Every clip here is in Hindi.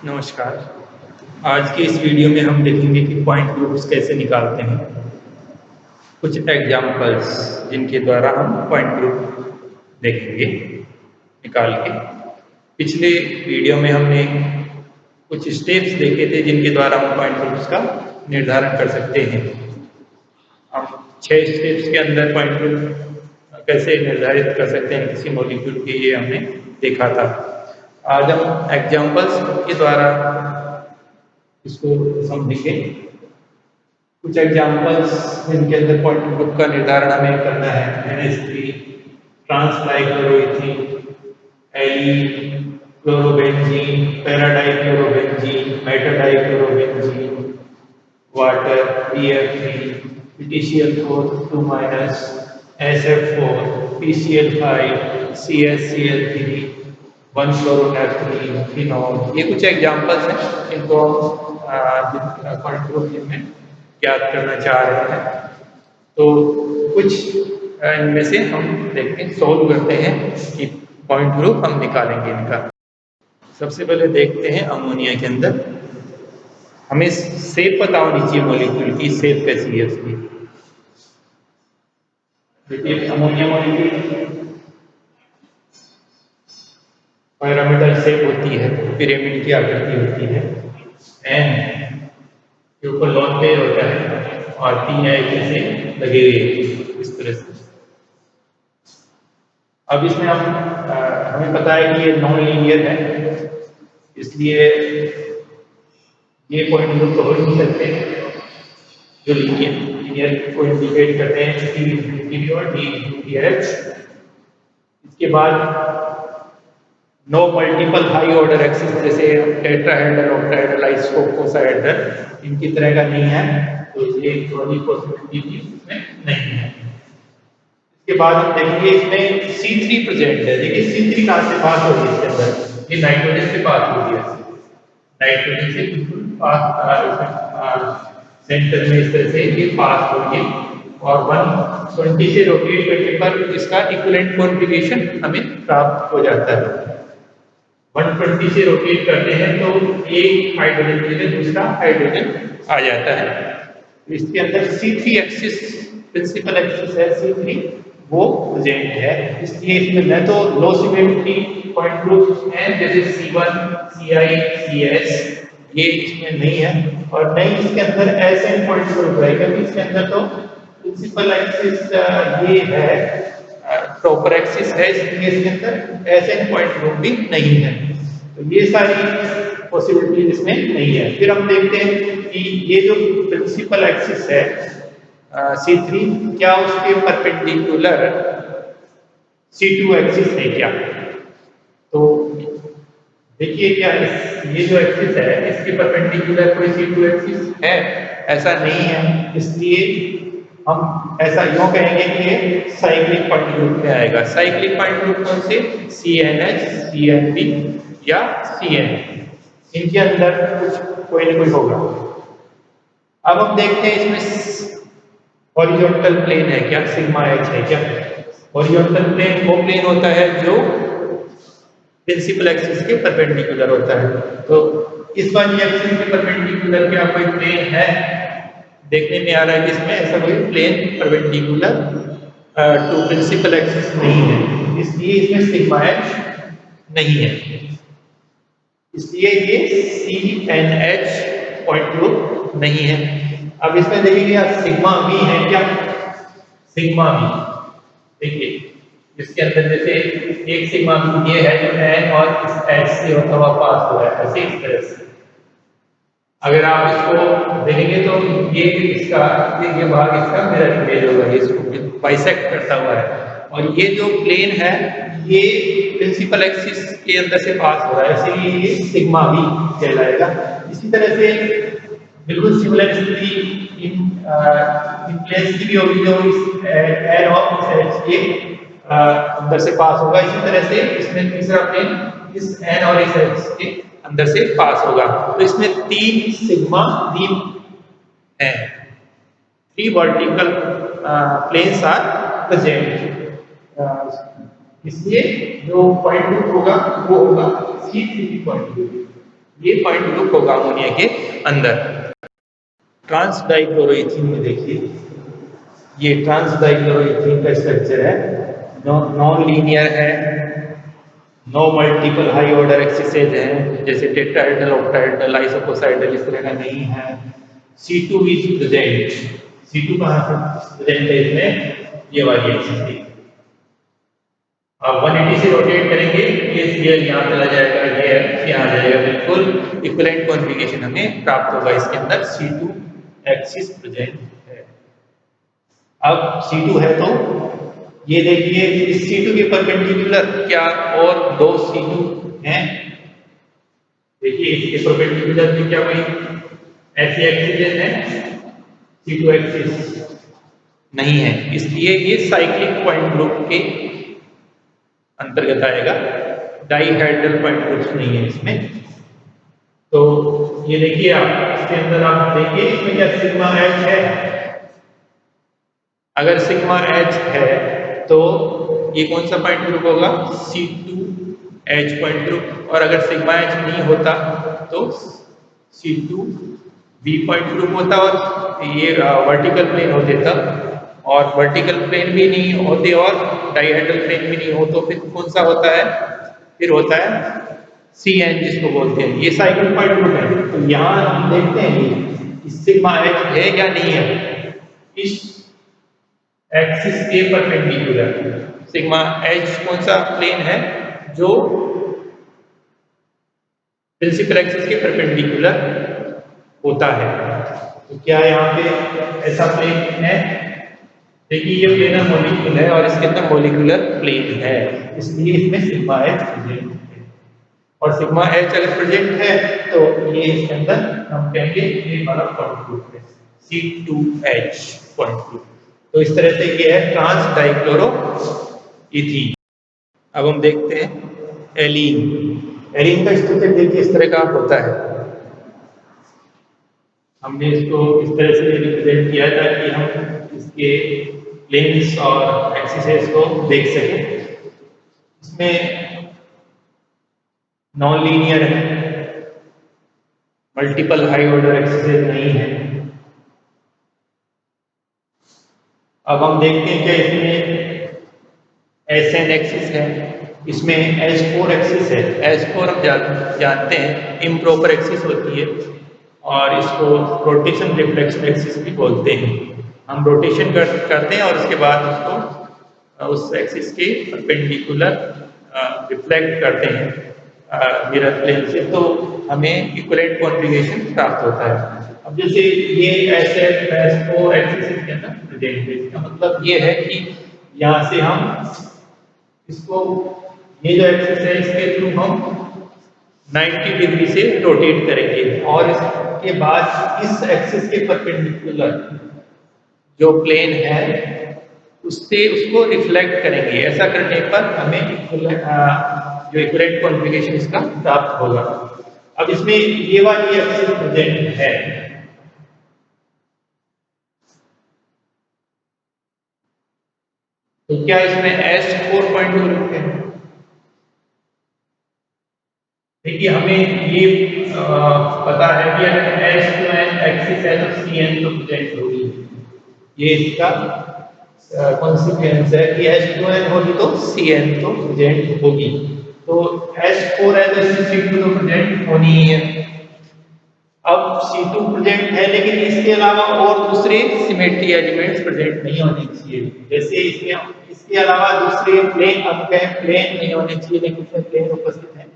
नमस्कार। आज के इस वीडियो में हम देखेंगे कि पॉइंट ग्रुप्स कैसे निकालते हैं। कुछ एग्जाम्पल्स जिनके द्वारा हम पॉइंट ग्रुप देखेंगे निकाल के। पिछले वीडियो में हमने कुछ स्टेप्स देखे थे जिनके द्वारा हम पॉइंट ग्रुप्स का निर्धारण कर सकते हैं। हम 6 स्टेप्स के अंदर पॉइंट ग्रुप कैसे निर्धारित कर सकते हैं किसी मॉलिक्यूल के, ये हमने देखा था। आज हम एग्जाम्पल्स के द्वारा इसको समझेंगे। कुछ एग्जाम्पल्स जिनके अंदर पॉइंट ग्रुप का निर्धारण हमें करना है। NH3, transdichloroethene, chlorobenzene, paradichlorobenzene, metadichlorobenzene, water, BF3, PtCl4 2-, SF4, PCl5, CSCl3, 1-chloroनैफ्थलीन, फिनॉल। ये कुछ एग्जाम्पल्स हैं इनको हम पॉइंट ग्रुप में ज्ञात करना चाह रहे हैं। तो कुछ इनमें से हम देखते हैं, सॉल्व करते हैं कि पॉइंट ग्रुप हम निकालेंगे इनका। सबसे पहले देखते हैं अमोनिया के अंदर हमें शेप पता होनी चाहिए मॉलिक्यूल की। शेप कैसी है उसकी। देखिए अमोनिया मॉलिक्यूल पिरामिडल शेप होती है, पिरामिड की आकृति होती है। एन के ऊपर लॉन्ग पेयर होता है और 3 ऐसे लगे हुए इस तरह से। अब इसमें हम हमें पता है कि ये नॉन लीनियर है, इसलिए ये पॉइंट ग्रुप तो हो ही नहीं सकते जो लीनियर को इंडिकेट करते हैं T और DH। इसके बाद no multiple high order axis, जैसे टेट्राहेड्रल, ऑक्टाहेड्रल, आइसोकोसाहेड्रल, इनकी तरह का नहीं है, तो ये थोड़ी पॉसिबिलिटी भी इसमें नहीं है। इसके बाद हम देखेंगे इसमें C3 प्रेजेंट है। देखिए C3 कहाँ से पास हो रही है इसके अंदर, ये नाइट्रोजन से पास हो रही है। नाइट्रोजन से बिल्कुल पास सेंटर में इस तरह से ये पास हो रही है और 120 से रोटेट करने पर इसका इक्विवेलेंट कॉन्फ़िगरेशन हमें प्राप्त हो जाता है। 120 से रोटेट करते हैं तो एक हाइड्रोजन के लिए दूसरा हाइड्रोजन आ जाता है। इसके अंदर C3 एक्सिस, प्रिंसिपल एक्सिस है C3, वो प्रेजेंट है। इसलिए इसमें न तो लो सिमेट्री पॉइंट ग्रुप्स हैं जैसे C1, Ci, Cs, ये इसमें नहीं है, और नहीं इसके अंदर SN पॉइंट ग्रुप है, क्योंकि इसके अंदर तो प्रिंसिपल एक्सिस ये है, प्रॉपर एक्सिस है, इसलिए इसके अंदर SN पॉइंट ग्रुप भी नहीं है। तो ये सारी पॉसिबिलिटीज इसमें नहीं है। फिर हम देखते हैं कि ये जो प्रिंसिपल एक्सिस है C3, क्या उसके परपेंडिकुलर C2 एक्सिस है क्या। तो देखिए क्या ये जो एक्सिस है इसके परपेंडिकुलर कोई C2 एक्सिस है, ऐसा नहीं है। इसलिए हम ऐसा यूँ कहेंगे कि ये साइक्लिक पॉइंट ग्रुप में आएगा। साइक्लिक पॉइंट ग्रुप कौन से, CNH, CNP या CN, इनके अंदर कुछ कोई ना कोई होगा। अब हम देखते हैं इसमें हॉरिजॉन्टल प्लेन है क्या, सिग्मा H है क्या। हॉरिजॉन्टल प्लेन वो प्लेन होता है जो प्रिंसिपल एक्सिस के परपेंडिकुलर होता है। तो इस वाली एक्सिस के परपेंडिकुलर क्या कोई प्लेन है, देखने में आ रहा है कि इसमें ऐसा कोई plane perpendicular to principal axis नहीं है, इसलिए इसमें सिग्मा H नहीं है। इसलिए ये CNH पॉइंट ग्रुप नहीं है। अब इसमें देखिए सिग्मा V है क्या, सिग्मा V देखिए इसके अंदर जैसे एक सिग्मा V ये है जो N और इस H से होता हुआ पास हो रहा है, ऐसे इस तरह से। अगर आप इसको देखेंगे तो ये भाग इसका मिरर इमेज होगा, ये इसको बाइसेक्ट करता हुआ है, और ये जो प्लेन है ये प्रिंसिपल एक्सिस के अंदर से पास हो रहा है, इसलिए ये सिग्मा V कहलाएगा। इसी तरह से बिल्कुल सिमिलर स्थिति इन प्लेन्स की भी होगी, जो इस N और इस H के अंदर से पास होगा। इसी तरह से इसमें तीसरा प्लेन इस N और इस H के अंदर से पास होगा। तो इसमें 3 सिग्मा V है, 3 वर्टिकल प्लेन्स आर प्रेजेंट। इसलिए जो पॉइंट ग्रुप होगा वो होगा C3 पॉइंट ग्रुप। ये पॉइंट ग्रुप होगा अमोनिया के अंदर। ट्रांस डाइक्लोरोइथीन में देखिए, ये ट्रांस डाइक्लोरोइथीन का स्ट्रक्चर है, नॉन लीनियर है, नो मल्टीपल हाई ऑर्डर एक्सिसेज है, जैसे टेट्राहेड्रल, ऑक्टाहेड्रल, आइसोकोसाइडल इस तरह का नहीं है। C2 is present. C2 कहाँ से प्रेजेंट है इसमें? ये वाली एक्सिस है। अब 180 से रोटेट करेंगे, ये यहाँ चला जाएगा, ये यहाँ जाएगा, बिल्कुल इक्विवेलेंट कॉन्फ़िगरेशन हमें प्राप्त होगा। इसके अंदर C2 एक्सिस प्रेजेंट है। अब C2 है तो ये देखिए, इस C2 के परपेंडिकुलर क्या और दो C2 हैं? देखिए इसके परपेंडिकुलर में क्या कोई ऐसी एक्सिस है? C2 एक्सिस नहीं है, इसलिए ये साइक्लिक पॉइंट ग्रुप के अंतर्गत आएगा, डाइहेड्रल पॉइंट ग्रुप्स नहीं है इसमें। तो ये देखिए आप इसके अंदर आप देखिए, इसमें क्या सिग्मा H है? अगर सिग्मा H है तो ये कौन सा पॉइंट ग्रुप होगा? C2H point group. और अगर सिग्मा H नहीं होता तो C2V पॉइंट ग्रुप होता, और ये वर्टिकल प्लेन होते तब, और वर्टिकल प्लेन भी नहीं होते और डाइहेड्रल प्लेन भी नहीं हो तो फिर कौन सा होता है? फिर होता है CN जिसको बोलते हैं। ये साइक्लिक पॉइंट ग्रुप है। तो यहाँ हम देखते हैं कि सिग्मा H है या नहीं है इस एक्सिस के परपेंडिकुलर। सिग्मा H कौन सा प्लेन है? जो प्रिंसिपल एक्सिस के परपेंडिकुलर होता है। तो क्या यहाँ पे ऐसा प्लेन है? देखिए ये प्लेनर मॉलिक्यूल है और इसके अंदर मॉलिक्यूलर प्लेन है, इसलिए इसमें सिग्मा H प्रेजेंट है। और सिग्मा H अगर प्रेजेंट है तो ये इसके अंदर हम कहेंगे ये हमारा पॉइंट ग्रुप है, C2H पॉइंट ग्रुप। तो इस तरह से ये है ट्रांस डाइक्लोरो इथीन। अब हम देखते हैं एलीन। एलीन का स्ट्रक्चर देखिए इस तरह का होता है। हमने इसको इस तरह से रिप्रेजेंट किया था कि हम इसके प्लेन्स और एक्सिसेस को देख सकें। इसमें नॉन लीनियर है, मल्टीपल हाई ऑर्डर एक्सिसेस नहीं है। अब हम देखते हैं कि इसमें SN एक्सिस है, इसमें H4 एक्सिस है। H4 हम जानते हैं इम्प्रॉपर एक्सिस होती है और इसको रोटेशन रिफ्लेक्शन एक्सिस भी बोलते हैं। हम रोटेशन करते हैं और उसके बाद उसको उस एक्सिस के परपेंडिकुलर रिफ्लेक्ट करते हैं मिरर प्लेन से, तो हमें इक्विवेलेंट कॉन्फ़िगरेशन प्राप्त होता है। अब जैसे ये S4 एक्सिस के अंदर प्रेजेंट है, इसका मतलब ये है कि यहाँ से हम इसको, ये जो एक्सिस है इसके थ्रू हम 90 डिग्री से रोटेट करेंगे और इसके बाद इस एक्सिस के परपेंडिकुलर जो प्लेन है उससे उसको रिफ्लेक्ट करेंगे। ऐसा करने पर हमें जो इक्विवेलेंट कॉन्फ़िगरेशन इसका प्राप्त होगा। अब इसमें ये वाली एक्सिस प्रेजेंट है, तो क्या इसमें S4 पॉइंट ग्रुप है? देखिए हमें ये पता है कि अगर S2N एक्सिस है तो CN तो प्रेजेंट होगी। ये इसका कॉन्सिक्वेंस है कि H2N होगी तो CN तो प्रेजेंट होगी। तो S4 है तो C2 तो प्रेजेंट होनी ही है। अब C2 प्रेजेंट है लेकिन इसके अलावा और दूसरे सिमेट्री एलिमेंट्स प्रेजेंट नहीं होने चाहिए। जैसे इसमें इसके अलावा दूसरे प्लेन, अब कहें प्लेन नहीं होने चाहिए लेकिन इसमें प्लेन उपस्थित है।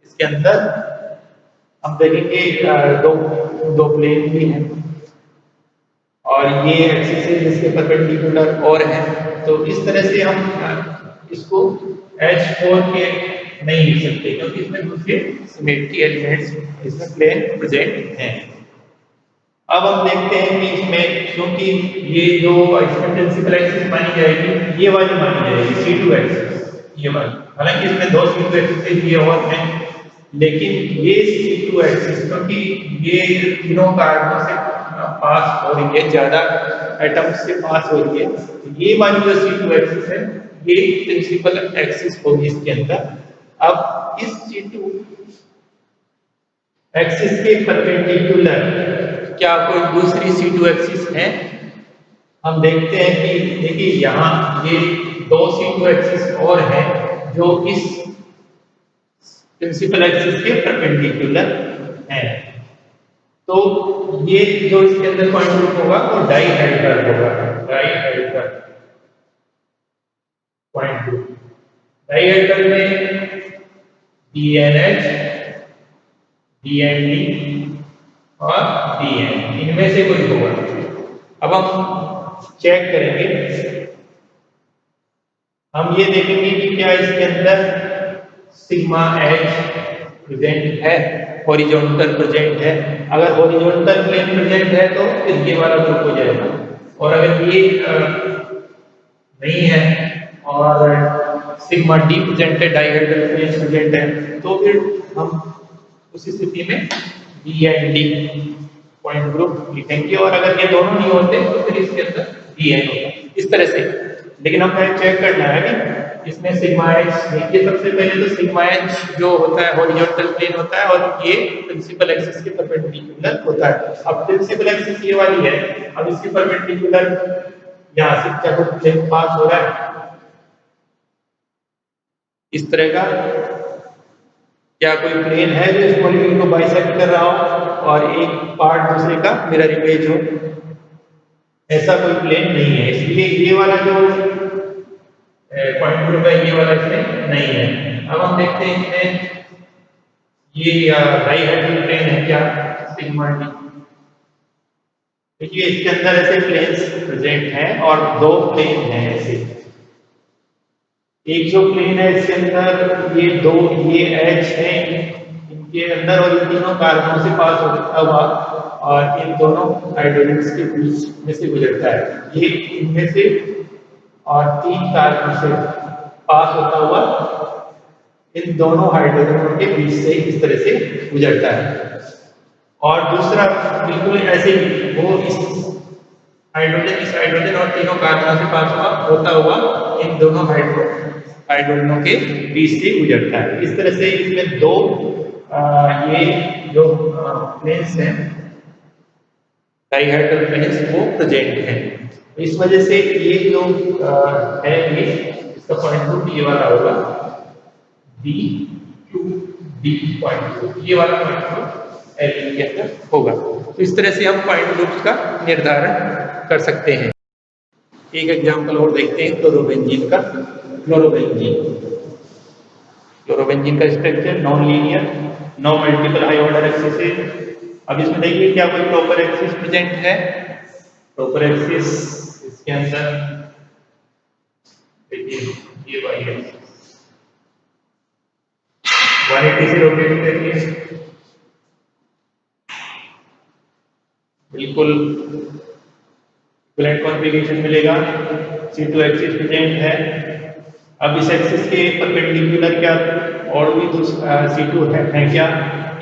इसके अंदर हम देखेंगे दो प्लेन भी हैं और ये एक्सिस इसके परपेंडिकुलर और हैं। तो इस तरह से हम इसको H4 के नहीं लिख सकते क्योंकि इसमें दूसरे सिमेट्री एलिमेंट्स इसमें प्लेन प्रेजेंट हैं। अब हम देखते हैं कि इसमें क्योंकि ये जो इसमें प्रिंसिपल एक्सिस मानी जाएगी, ये वाली मानी जाएगी C2 एक्सिस, ये वाली। हालांकि इसमें दो C2 एक्सिस ये और हैं, लेकिन ये C2 एक्सिस क्योंकि ये तीनों कार्बन से पास हो रही है, ज्यादा एटम्स से पास हो रही है, तो ये वाली जो C2 एक्सिस है ये प्रिंसिपल एक्सिस होगी इसके अंदर। अब इस C2 एक्सिस के परपेंडिकुलर क्या कोई दूसरी C2 एक्सिस है? हम देखते हैं कि देखिए यहाँ ये दो C2 एक्सिस और हैं जो इस प्रिंसिपल एक्सिस के परपेंडिकुलर हैं। तो ये जो इसके अंदर पॉइंट ग्रुप होगा वो डाइहेड्रल होगा, डाइहेड्रल पॉइंट ग्रुप। डाइहेड्रल में DNH, DND और DN इनमें से कोई होगा। अब हम चेक करेंगे, हम ये देखेंगे कि क्या इसके अंदर सिग्मा H प्रेजेंट है, हॉरिजॉन्टल प्रेजेंट है। अगर हॉरिजॉन्टल प्लेन प्रेजेंट है तो फिर ये वाला ग्रुप हो जाएगा, और अगर ये नहीं है और सिग्मा D प्रेजेंट है, डाइहेड्रल प्लेन प्रेजेंट है, तो फिर हम उस स्थिति में D and D point group लिखेंगे, और अगर ये दोनों नहीं होते तो फिर इसके अंदर DN होगा, इस तरह से। लेकिन हमें चेक करना है कि इसमें सिग्मा H देखिए, सबसे पहले तो सिग्मा H जो होता है हॉरिजॉन्टल प्लेन होता है और ये प्रिंसिपल एक्सिस के परपेंडिकुलर होता है। अब प्रिंसिपल एक्सिस ये वाली है, अब इसके परपेंडिकुलर यहाँ से क्या कुछ प्लेन पास हो रहा है इस तरह का, क्या कोई प्लेन है जो इस मॉलिक्यूल को बाइसेक्ट कर रहा हो और एक पार्ट दूसरे का मिरर इमेज हो? ऐसा कोई प्लेन नहीं है, इसलिए ये वाला जो पॉइंट ग्रुप है ये वाला इसमें नहीं है। अब हम देखते हैं इसमें ये डाइहेड्रल प्लेन है क्या, सिग्मा D। देखिए इसके अंदर ऐसे प्लेन्स प्रेजेंट हैं और दो प्लेन हैं ऐसे। एक जो प्लेन है इसके अंदर ये दो, ये H है इनके अंदर और इन तीनों कार्बनों से पास होता हुआ और इन दोनों हाइड्रोजन्स के बीच में से गुजरता है। ये इनमें से और तीन कार्बन से पास होता हुआ इन दोनों हाइड्रोजनों के बीच से इस तरह से गुजरता है। और दूसरा बिल्कुल ऐसे ही वो इस हाइड्रोजन और तीनों कार्बनों से पास होता हुआ इन दोनों हाइड्रोजनों के बीच से गुजरता है। इस तरह से इसमें दो ये जो प्लेन्स हैं डाइहेड्रल प्लेन्स वो प्रेजेंट हैं। इस वजह से ये जो है ये इसका पॉइंट ग्रुप ये वाला होगा D पॉइंट ग्रुप, ये वाला पॉइंट ग्रुप L के अंदर होगा। तो इस तरह से हम पॉइंट ग्रुप्स का निर्धारण कर सकते हैं। एक एग्जांपल और देखते हैं क्लोरोबेंजीन का। क्लोरोबेंजीन का structure non linear, no multiple high order axis. अब इसमें देखिए क्या कोई प्रॉपर एक्सिस प्रेजेंट है? प्रॉपर एक्सिस इसके अंदर देखिए ये वाली एक्सिस 180 से रोटेट करिए, बिल्कुल इक्विवेलेंट कॉन्फ़िगरेशन मिलेगा। C2 एक्सिस प्रेजेंट है। अब इस एक्सिस के परपेंडिकुलर क्या और भी C2 है क्या?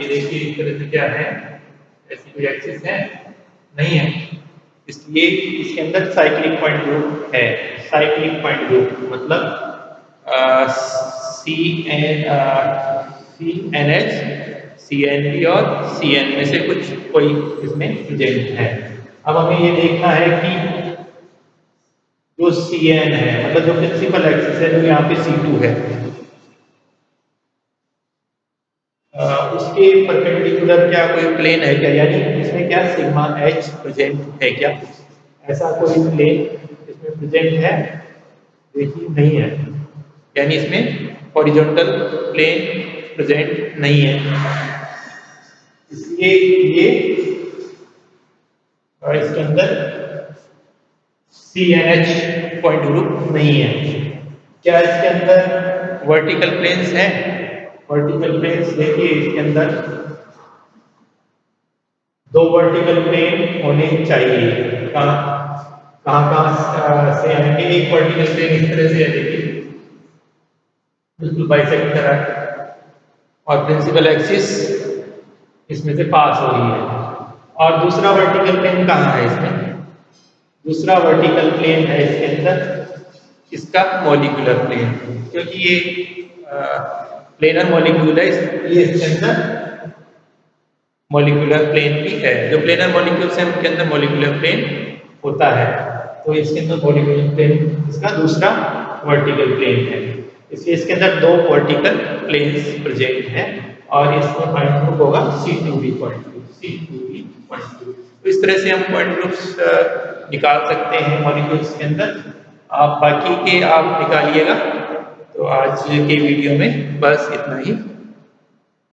ये देखिए इस तरह से क्या है, ऐसी कोई एक्सिस है? नहीं है, इसलिए इसके अंदर साइक्लिक पॉइंट ग्रुप है। साइक्लिक पॉइंट ग्रुप मतलब CNH, CNP और CN में से कोई इसमें प्रेजेंट है। अब हमें ये देखना है कि जो CN है मतलब जो प्रिंसिपल एक्सिस है जो यहाँ पे C2 है उसके परपेंडिकुलर क्या कोई प्लेन है क्या, यानी इसमें क्या सिग्मा H प्रेजेंट है क्या? ऐसा कोई प्लेन इसमें प्रेजेंट है? देखिए नहीं है, यानी इसमें हॉरिजॉन्टल प्लेन प्रेजेंट नहीं है, इसलिए ये इसके अंदर CNH पॉइंट ग्रुप नहीं है। क्या इसके अंदर वर्टिकल प्लेन्स हैं? वर्टिकल प्लेन्स देखिए इसके अंदर दो वर्टिकल प्लेन होने चाहिए। कहाँ से आएंगे? एक वर्टिकल प्लेन इस तरह से है, देखिए बिल्कुल बाइसेक्ट कर रहा है और प्रिंसिपल एक्सिस इसमें से पास हो रही है। और दूसरा वर्टिकल प्लेन कहाँ है इसमें? दूसरा वर्टिकल प्लेन है इसके अंदर इसका मॉलिक्यूलर प्लेन, क्योंकि ये प्लेनर मॉलिक्यूल है, ये इसके अंदर मॉलिक्यूलर प्लेन भी है। जो प्लेनर मॉलिक्यूल्स हैं उनके अंदर मॉलिक्यूलर प्लेन होता है, तो इसके अंदर मॉलिक्यूलर प्लेन इसका दूसरा वर्टिकल प्लेन है। इसलिए इसके अंदर दो वर्टिकल प्लेन्स प्रेजेंट हैं और इसका पॉइंट ग्रुप होगा C2V point group, C2V point group. तो इस तरह से हम पॉइंट ग्रुप्स निकाल सकते हैं मॉलिक्यूल्स के अंदर। आप बाकी के आप निकालिएगा। तो आज के वीडियो में बस इतना ही।